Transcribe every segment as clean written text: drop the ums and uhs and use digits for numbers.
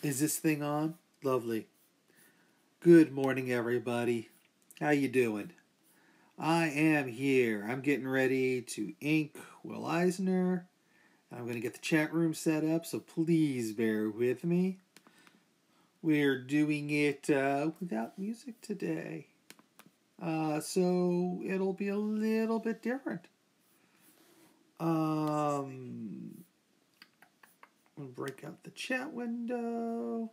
Is this thing on? Lovely. Good morning, everybody. How you doing? I am here. I'm getting ready to ink Will Eisner. I'm going to get the chat room set up, so please bear with me. We're doing it without music today. So it'll be a little bit different. I'll break out the chat window.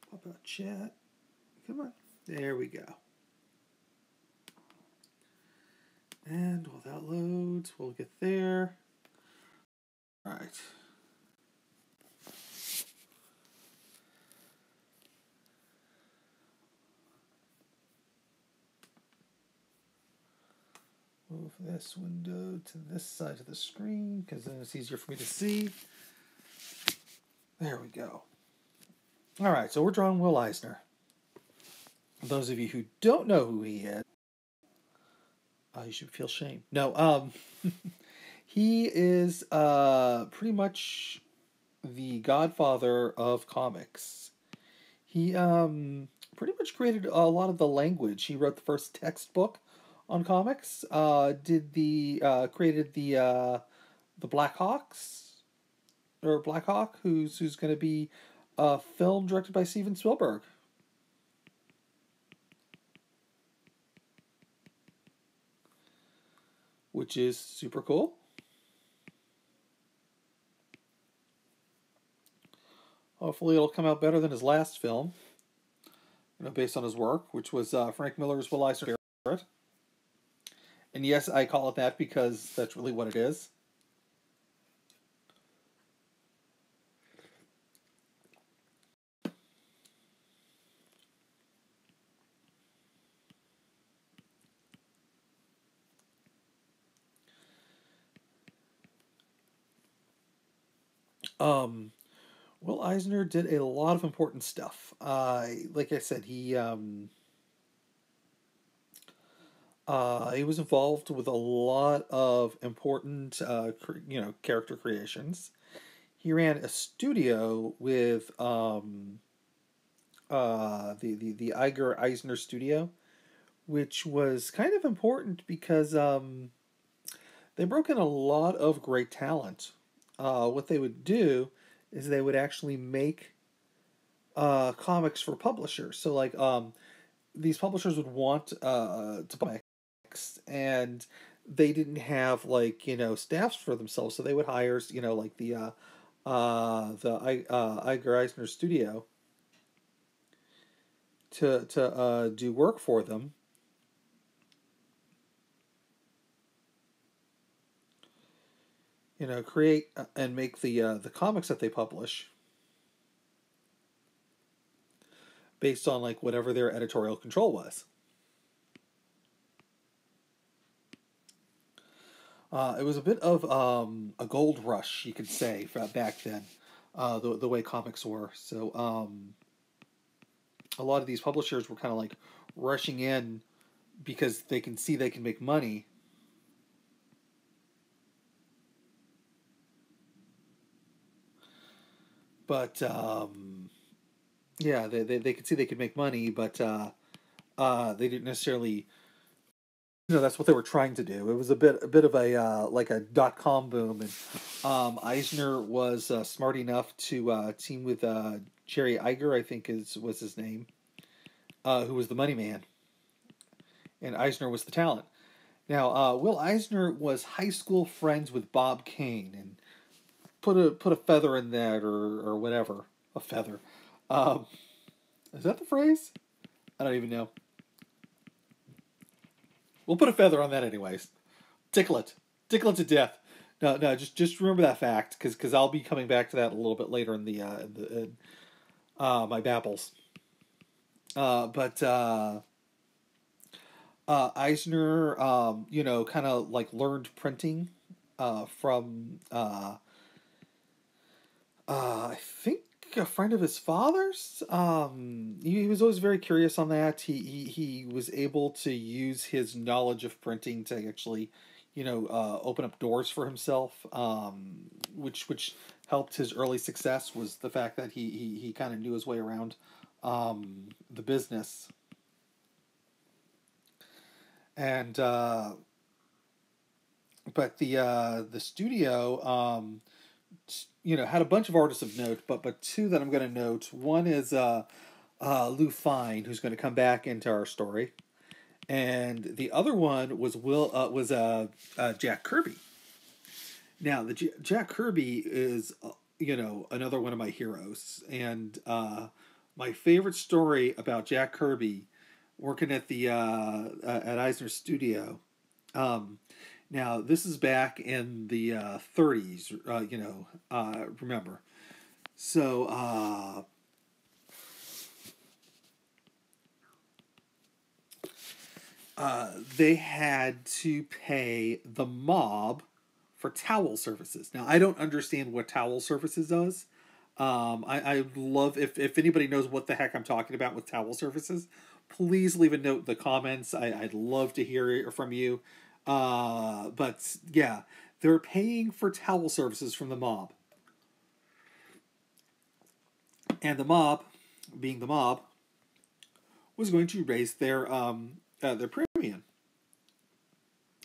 Pop out chat. Come on. There we go. And while that loads, we'll get there. All right. Move this window to this side of the screen because then it's easier for me to see. There we go. All right, so we're drawing Will Eisner. Those of you who don't know who he is, you should feel shame. No, he is pretty much the godfather of comics. He pretty much created a lot of the language. He wrote the first textbook on comics. Created the Black Hawks, or Black Hawk, who's going to be a film directed by Steven Spielberg. Which is super cool. Hopefully it'll come out better than his last film, based on his work, which was Frank Miller's Will Eisner. And yes, I call it that because that's really what it is. Will Eisner did a lot of important stuff. Like I said, he was involved with a lot of important, character creations. He ran a studio with the Iger Eisner studio, which was kind of important because they broke in a lot of great talent. What they would do is they would actually make comics for publishers. So like these publishers would want to buy comics, and they didn't have staffs for themselves, so they would hire like the Iger Eisner studio to do work for them. Create and make the comics that they publish based on whatever their editorial control was. It was a bit of a gold rush, you could say, back then, the way comics were. So a lot of these publishers were kind of rushing in because they can see they can make money. But yeah, they could see they could make money, but they didn't necessarily. That's what they were trying to do. It was a bit of a like a .com boom, and Eisner was smart enough to team with Jerry Iger, I think was his name, who was the money man, and Eisner was the talent. Now, Will Eisner was high school friends with Bob Kane, and put a feather in that, or whatever, a feather. Is that the phrase? I don't even know. We'll put a feather on that anyways. Tickle it to death. No, just remember that fact, because I'll be coming back to that a little bit later in my babbles. But Eisner, kind of learned printing from I think a friend of his father's. He was always very curious on that. He was able to use his knowledge of printing to actually, open up doors for himself, which helped his early success was the fact that he kind of knew his way around the business. And but the studio had a bunch of artists of note, but two that I'm going to note. One is Lou Fine, who's going to come back into our story, and the other one was Jack Kirby. Now, Jack Kirby is another one of my heroes, and my favorite story about Jack Kirby working at the at Eisner's studio. Now, this is back in the 30s. Remember, so. They had to pay the mob for towel services. Now, I don't understand what towel services does. I love, if anybody knows what the heck I'm talking about with towel services, please leave a note in the comments. I'd love to hear it from you. But yeah, they're paying for towel services from the mob. And the mob, being the mob, was going to raise their premium.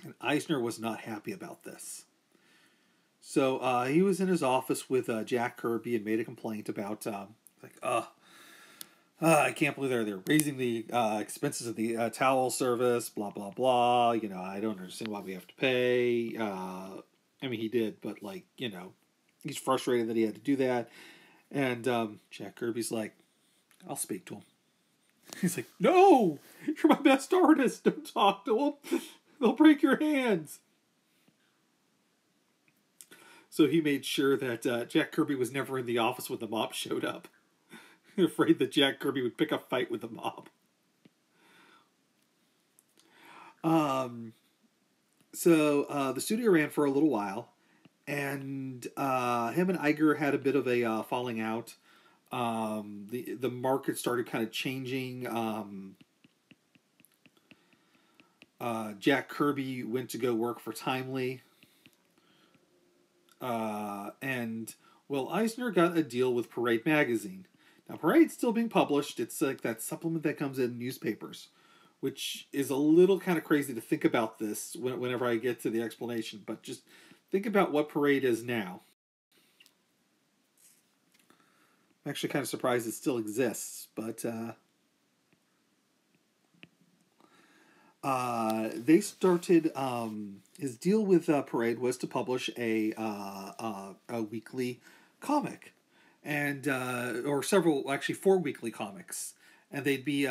And Eisner was not happy about this. So he was in his office with Jack Kirby and made a complaint about I can't believe they're raising the expenses of the towel service, blah blah blah. I don't understand why we have to pay. I mean, he did, but he's frustrated that he had to do that. And Jack Kirby's like, I'll speak to him. He's like, no, you're my best artist. Don't talk to him. They'll break your hands. So he made sure that Jack Kirby was never in the office when the mob showed up. Afraid that Jack Kirby would pick a fight with the mob. So the studio ran for a little while, and him and Iger had a bit of a falling out. The market started kind of changing. Jack Kirby went to go work for Timely. And Will Eisner got a deal with Parade magazine. Now, Parade's still being published. It's like that supplement that comes in newspapers, which is a little kind of crazy to think about this whenever I get to the explanation. But just think about what Parade is now. I'm actually kind of surprised it still exists, but they started. His deal with Parade was to publish a weekly comic, and or several, actually 4 weekly comics, and they'd be it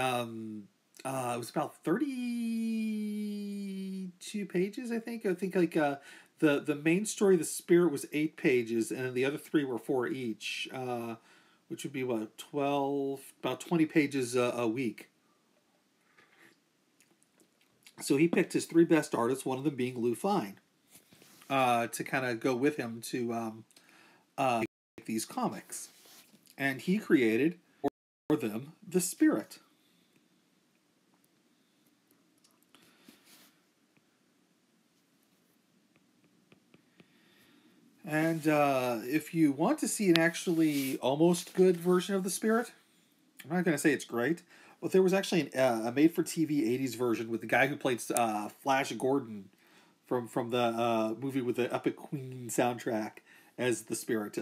was about 32 pages, I think. The main story, The Spirit, was 8 pages, and the other 3 were 4 each, which would be about 20 pages a week. So he picked his 3 best artists, one of them being Lou Fine, to kind of go with him to make these comics. And he created for them The Spirit. And if you want to see an actually almost good version of The Spirit, I'm not going to say it's great, but there was actually a made-for-TV 80s version with the guy who played Flash Gordon from the movie with the Epic Queen soundtrack as The Spirit.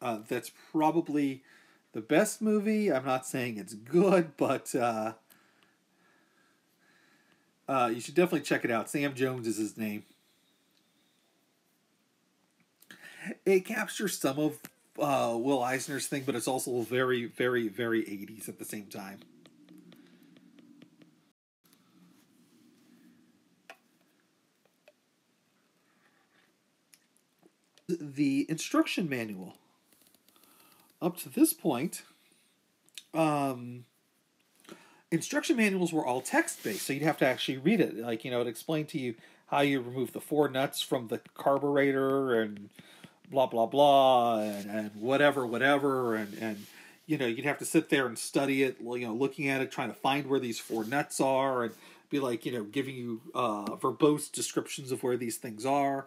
That's probably the best movie. I'm not saying it's good, but you should definitely check it out. Sam Jones is his name. It captures some of Will Eisner's thing, but it's also very, very, very 80s at the same time. The instruction manual. Up to this point, instruction manuals were all text-based, so you'd have to actually read it. It explained to you how you remove the 4 nuts from the carburetor and blah blah blah and whatever and you'd have to sit there and study it, looking at it, trying to find where these 4 nuts are, and be giving you verbose descriptions of where these things are.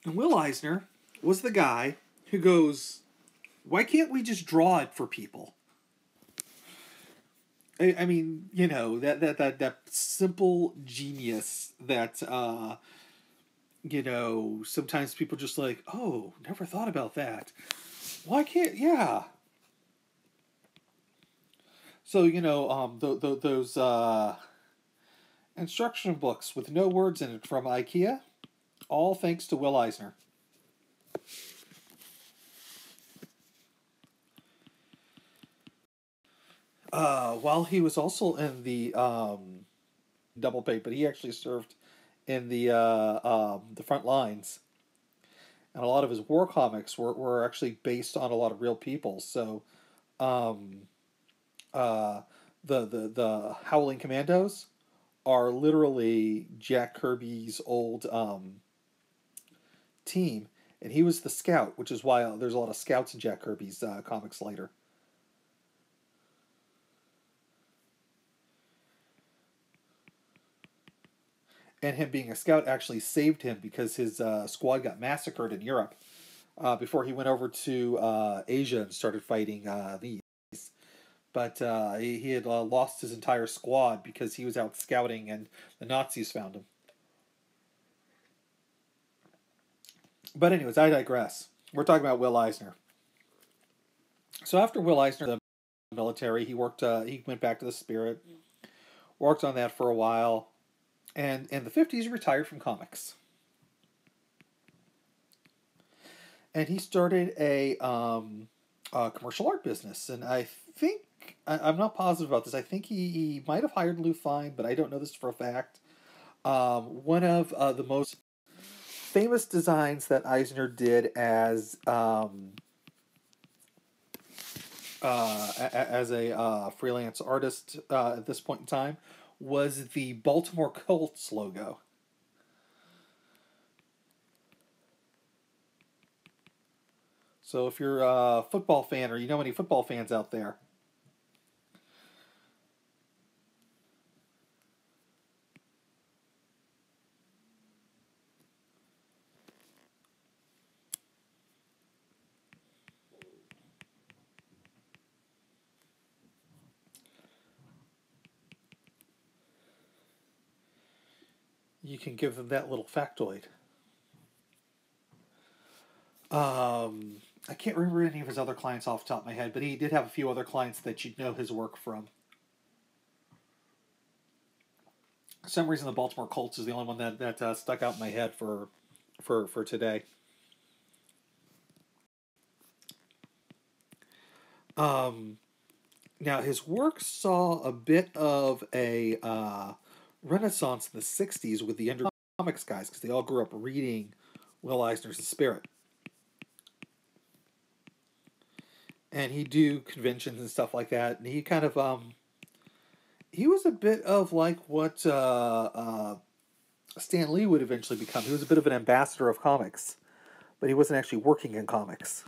And Will Eisner was the guy who goes, why can't we just draw it for people? I mean, you know, that simple genius that, you know, sometimes people just like, oh, never thought about that. Why can't, yeah. So, you know, those instruction books with no words in it from IKEA, all thanks to Will Eisner. While he was also in the double pay, but he actually served in the front lines, and a lot of his war comics were actually based on a lot of real people. So, um, uh, the Howling Commandos are literally Jack Kirby's old team, and he was the scout, which is why there's a lot of scouts in Jack Kirby's comics later. And him being a scout actually saved him because his squad got massacred in Europe before he went over to Asia and started fighting these. But he had lost his entire squad because he was out scouting and the Nazis found him. But anyways, I digress. We're talking about Will Eisner. So after Will Eisner, the military, he worked. He went back to the Spirit, worked on that for a while, and in the 50s, he retired from comics. And he started a commercial art business. And I think I'm not positive about this. I think he might have hired Lou Fine, but I don't know this for a fact. One of the most famous designs that Eisner did as a freelance artist at this point in time was the Baltimore Colts logo. So if you're a football fan or you know any football fans out there, you can give them that little factoid. I can't remember any of his other clients off the top of my head, but he did have a few other clients that you'd know his work from. For some reason, the Baltimore Colts is the only one that stuck out in my head for today. Um, Now, his work saw a bit of a renaissance in the 60s with the Under Comics guys because they all grew up reading Will Eisner's The Spirit. And he'd do conventions and stuff like that. And he kind of, he was a bit of like what Stan Lee would eventually become. He was a bit of an ambassador of comics, but he wasn't actually working in comics.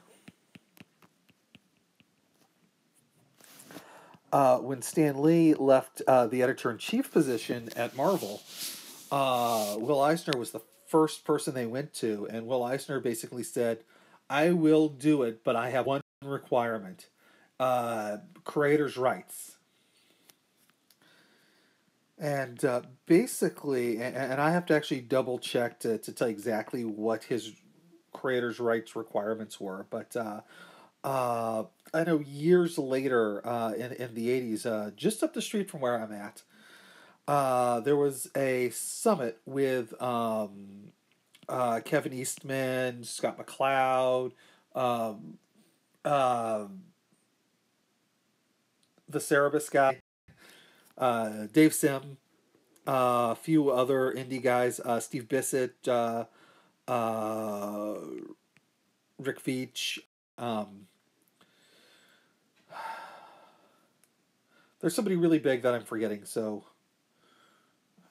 When Stan Lee left the editor in chief position at Marvel, Will Eisner was the first person they went to, and Will Eisner basically said, "I will do it, but I have one requirement: creators' rights." And basically, and I have to actually double check to tell you exactly what his creators' rights requirements were, but I know years later in the 80s, just up the street from where I'm at, there was a summit with Kevin Eastman, Scott McCloud, um, uh, the Cerebus guy, Dave Sim, a few other indie guys, Steve Bissett, uh, Rick Veitch. Um, there's somebody really big that I'm forgetting, so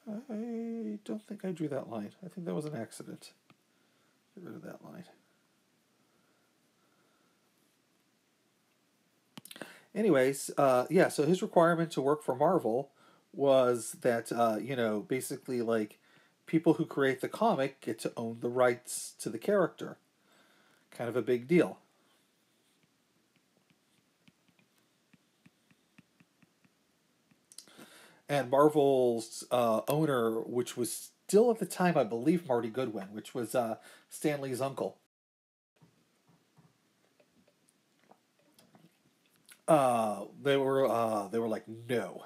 I don't think I drew that line. I think that was an accident. Get rid of that line. Anyways, yeah, so his requirement to work for Marvel was that, you know, basically like people who create the comic get to own the rights to the character. Kind of a big deal. And Marvel's owner, which was still at the time, I believe, Marty Goodwin, which was Stan Lee's uncle. They were like, no.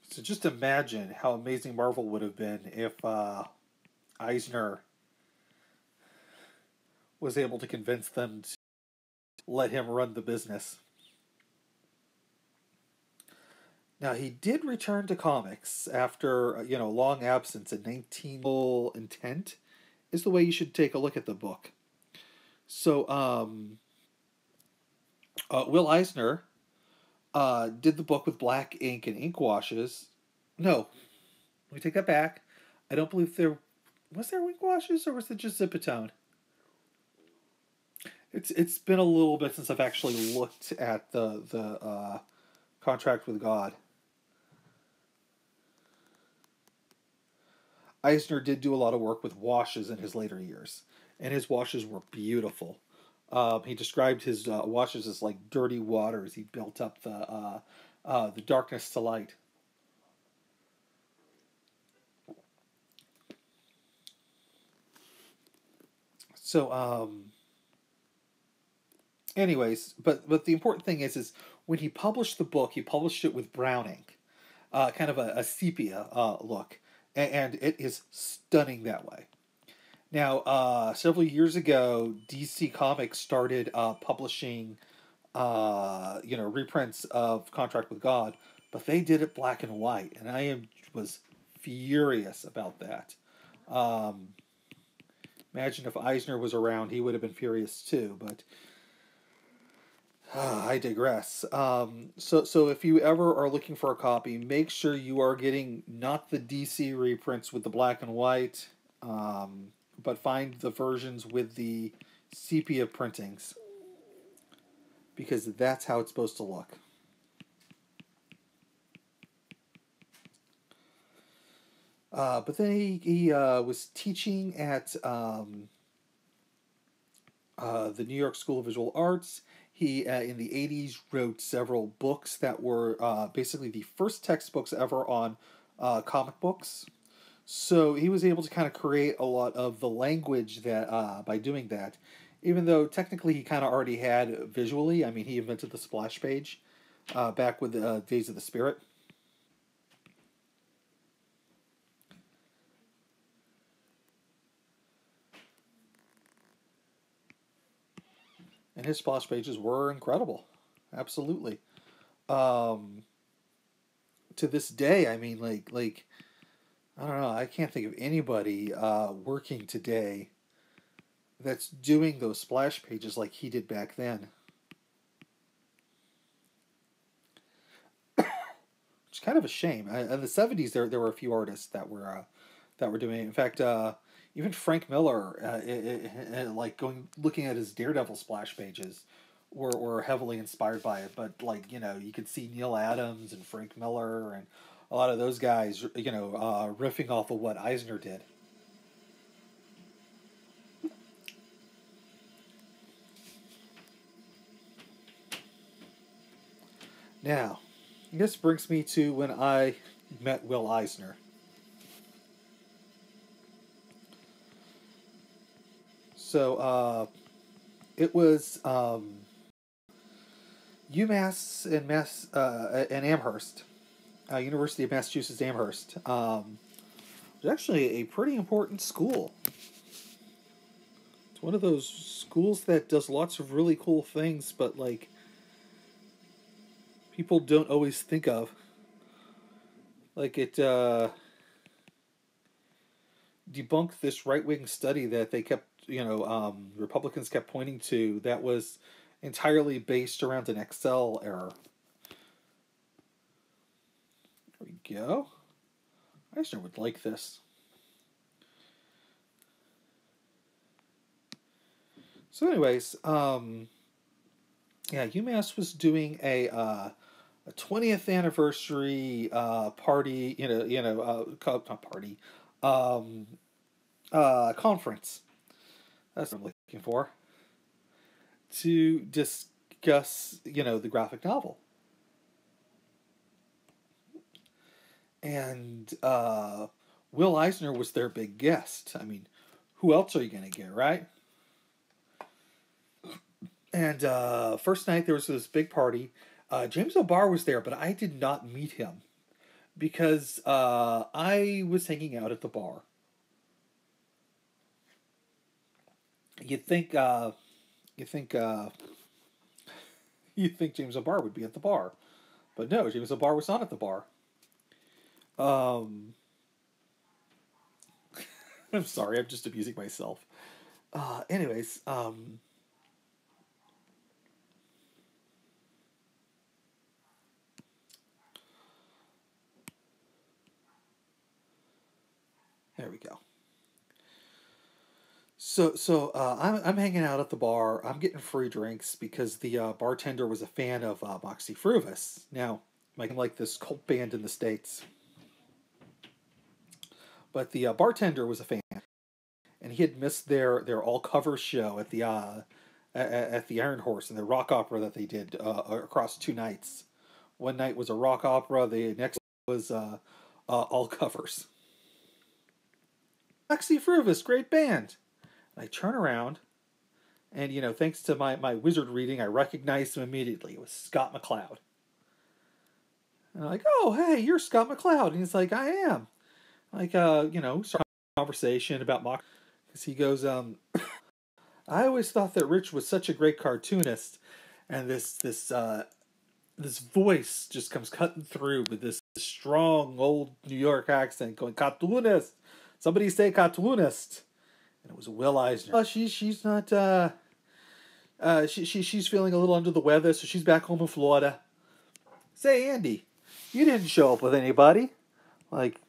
So just imagine how amazing Marvel would have been if Eisner was able to convince them to let him run the business. Now he did return to comics after long absence in 19 intent is the way you should take a look at the book. So Will Eisner did the book with black ink and ink washes. No, let me take that back. I don't believe there was there ink washes or was it just Zipatone? It's been a little bit since I've actually looked at the contract with God. Eisner did do a lot of work with washes in his later years, and his washes were beautiful. He described his washes as like dirty waters. He built up the darkness to light. So, anyways, but the important thing is when he published the book, he published it with brown ink, kind of a sepia look, and it is stunning that way. Now, several years ago, DC Comics started publishing, reprints of Contract with God, but they did it black and white, and was furious about that. Um, Imagine if Eisner was around, he would have been furious too. But I digress. So if you ever are looking for a copy, make sure you are getting not the DC reprints with the black and white, but find the versions with the sepia printings because that's how it's supposed to look. But then he was teaching at the New York School of Visual Arts. He, in the 80s, wrote several books that were basically the first textbooks ever on comic books. So he was able to kind of create a lot of the language that by doing that, even though technically he kind of already had visually. I mean, he invented the splash page back with Days of the Spirit. And his splash pages were incredible. Absolutely. Um, to this day, I mean, like I don't know. I can't think of anybody working today that's doing those splash pages like he did back then. It's kind of a shame. In the '70s, there were a few artists that were doing it. In fact, even Frank Miller, like going looking at his Daredevil splash pages, were heavily inspired by it. But like you could see Neil Adams and Frank Miller and a lot of those guys, riffing off of what Eisner did. Now, this brings me to when I met Will Eisner. So it was UMass and Amherst, University of Massachusetts Amherst. It was actually a pretty important school. It's one of those schools that does lots of really cool things, but like people don't always think of. Like it debunked this right wing study that they kept, Republicans kept pointing to that was entirely based around an Excel error. There we go. Eisner would like this. So, anyways, yeah, UMass was doing a a 20th anniversary party, not party, um, conference. That's what I'm looking for to discuss, the graphic novel. And Will Eisner was their big guest. I mean, who else are you going to get, right? And first night there was this big party. James O'Barr was there, but I did not meet him because I was hanging out at the bar. You'd think, you think, you think James O'Barr would be at the bar, but no, James O'Barr was not at the bar. Um, I'm sorry, I'm just abusing myself. Anyways, there we go. I'm hanging out at the bar. I'm getting free drinks because the bartender was a fan of Moxie Fruvis. Now, like this cult band in the States, but the bartender was a fan, and he had missed their all cover show at the Iron Horse and the rock opera that they did across 2 nights. One night was a rock opera. The next was all covers. Moxie Fruvis, great band. And I turn around, and thanks to my wizard reading, I recognized him immediately. It was Scott McCloud. And I'm like, oh, hey, you're Scott McCloud. And he's like, I am. Like, start a conversation about Mox. Because he goes, I always thought that Rich was such a great cartoonist. And this voice just comes cutting through with this strong old New York accent going, cartoonist. Somebody say cartoonist. And it was Will Eisner. Oh, she's not, she's feeling a little under the weather, so she's back home in Florida. Say, Andy, you didn't show up with anybody. Like,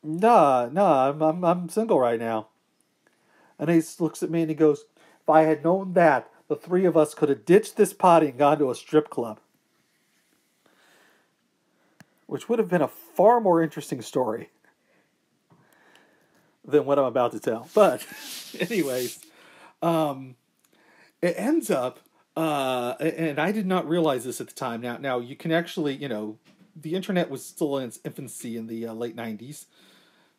nah, I'm single right now. And he looks at me and he goes, if I had known that, the three of us could have ditched this party and gone to a strip club. Which would have been a far more interesting story than what I'm about to tell. But, anyways, it ends up, and I did not realize this at the time. Now you can actually, the internet was still in its infancy in the late '90s,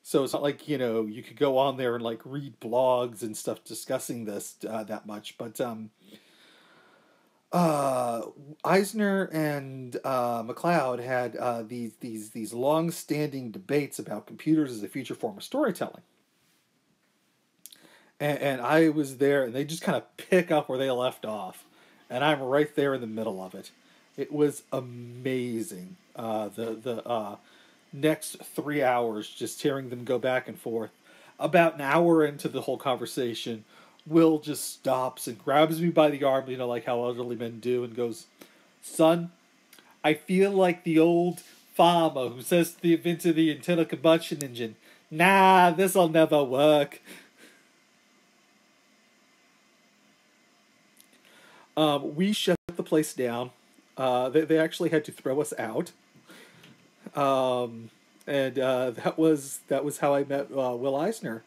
so it's not like you could go on there and like read blogs and stuff discussing this that much. But Eisner and McLeod had these long standing debates about computers as a future form of storytelling. And I was there, and they just kind of pick up where they left off, and I'm right there in the middle of it. It was amazing. The next 3 hours, just hearing them go back and forth. About an hour into the whole conversation, Will just stops and grabs me by the arm, like how elderly men do, and goes, "Son, I feel like the old farmer who says to the inventor of the internal combustion engine, 'Nah, this'll never work.'" We shut the place down. They actually had to throw us out. And that was how I met Will Eisner.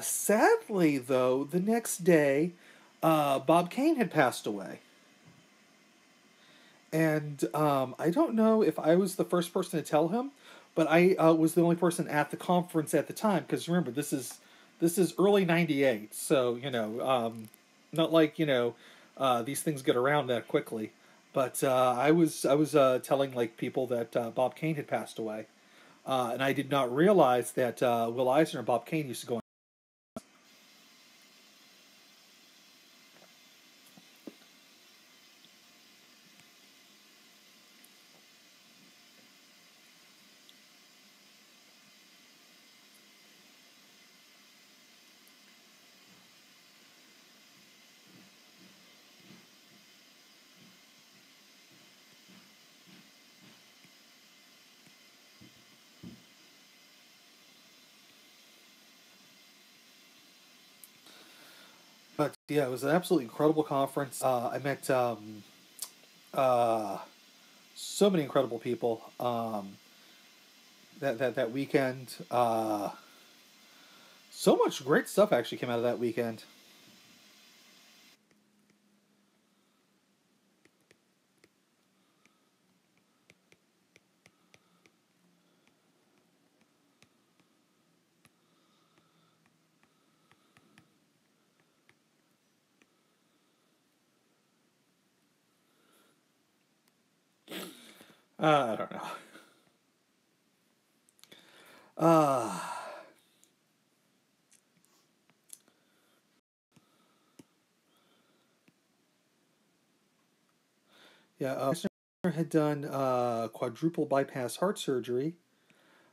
Sadly, though, the next day, Bob Kane had passed away. And I don't know if I was the first person to tell him, but I was the only person at the conference at the time. Because remember, this is early '98, so not like these things get around that quickly. But I was telling like people that Bob Kane had passed away, and I did not realize that Will Eisner and Bob Kane used to go. But yeah, it was an absolutely incredible conference. I met uh, so many incredible people that weekend. So much great stuff actually came out of that weekend. I don't know. Uh, yeah, Eisner had done quadruple bypass heart surgery.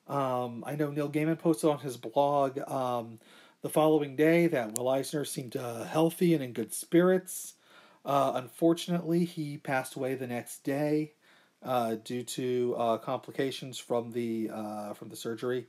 I know Neil Gaiman posted on his blog the following day that Will Eisner seemed healthy and in good spirits. Unfortunately, he passed away the next day due to complications from the surgery.